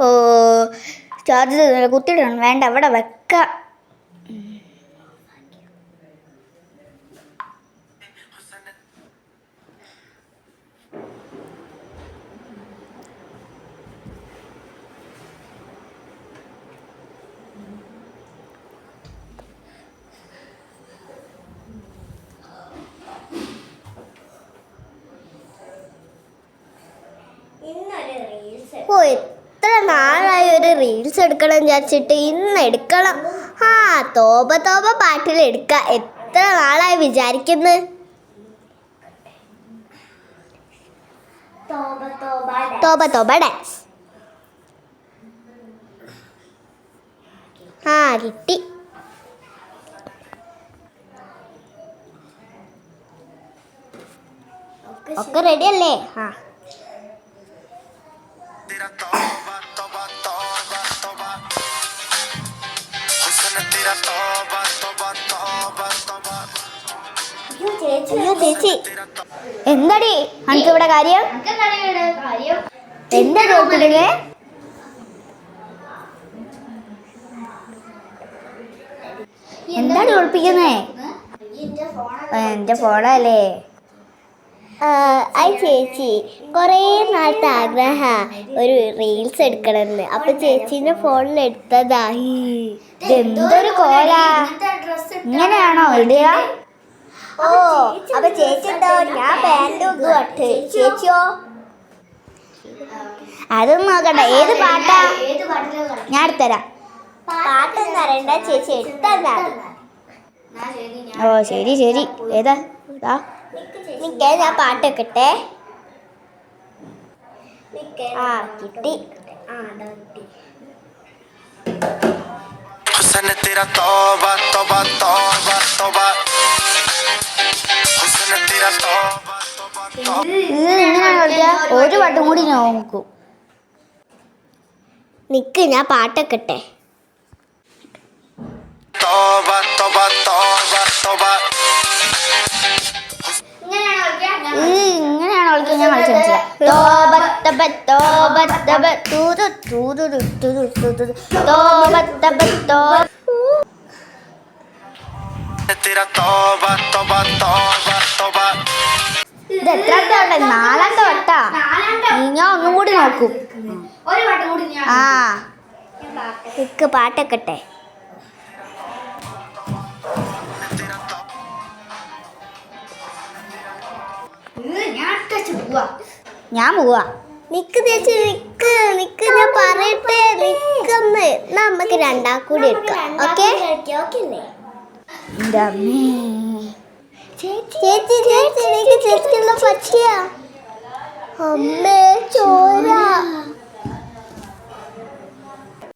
ഓ charge കുത്തിയിടണം, വേണ്ട അവിടെ വെക്കാം. ഓ എത്ര നാളായി ഒരു റീൽസ് എടുക്കണം വിചാരിച്ചിട്ട്, ഇന്ന് എടുക്കണം. ആ തോപ തോപ പാട്ടിൽ എടുക്കാം. എത്ര നാളായി വിചാരിക്കുന്നു. തോപ തോപ ഡാൻസ്. ആ കിട്ടി. ഒക്കെ റെഡി അല്ലേ? ആ അയ്യോ ചേച്ചി, എന്താടി അനക്ക് ഇവിടെ കാര്യം? എന്താ തോപ്പിടുകേ? എന്താണ് ഒളിപ്പിക്കുന്നേ? എന്റെ ഫോണല്ലേ? ഐ ചേച്ചി, കുറേ നാളത്തെ ആഗ്രഹ ഒരു റീൽസ് എടുക്കണമെന്ന്. അപ്പൊ ചേച്ചീന്റെ ഫോണിൽ എടുത്തതായി. എന്തൊരു കോലാ, ഇങ്ങനെയാണോ ഇടുക? ഓ അപ്പൊ ചേച്ചി ഉണ്ടോ? ഞാൻ പാൻറ്റും ഇട്ട്. ചേച്ചിയോ? അതൊന്നും നോക്കണ്ട. ഏത് പാട്ടാ? ഞാൻ എടുത്തരാം. പാട്ടൊന്നും അറിയണ്ട, ചേച്ചി എടുത്തന്നാ. ഓ ശരി ശരി. ഏതാ? നിക്കേ, ഞാൻ പാട്ട് വെക്കട്ടെ. ആ കിട്ടി. ഒരു പാട്ടും കൂടി നോക്കൂ. നിക്ക്, ഞാൻ പാട്ടൊക്കട്ടെ. ഇങ്ങനെയാണോ കളിക്കാൻ? ഞാൻ കളിച്ചു ഇത് എത്രാമത്തെ വട്ട? നാലാമത്തെ വട്ടാ. ഞാൻ ഒന്നും കൂടി നോക്കൂ. ആ നിക്ക്, പാട്ടൊക്കട്ടെ. ഞാൻ പോവാ. നിക്ക് ചേച്ചി, നിക്ക് നിക്ക്, ഞാൻ പറയട്ടെ. നിക്കന്ന്, നമുക്ക് രണ്ടാം കൂടി എടുക്കാം. ഓക്കെ ചേച്ചി ചേച്ചി ചേച്ചി ചേച്ചിക്കുള്ള പറ്റിയ അമ്മേ ചോര.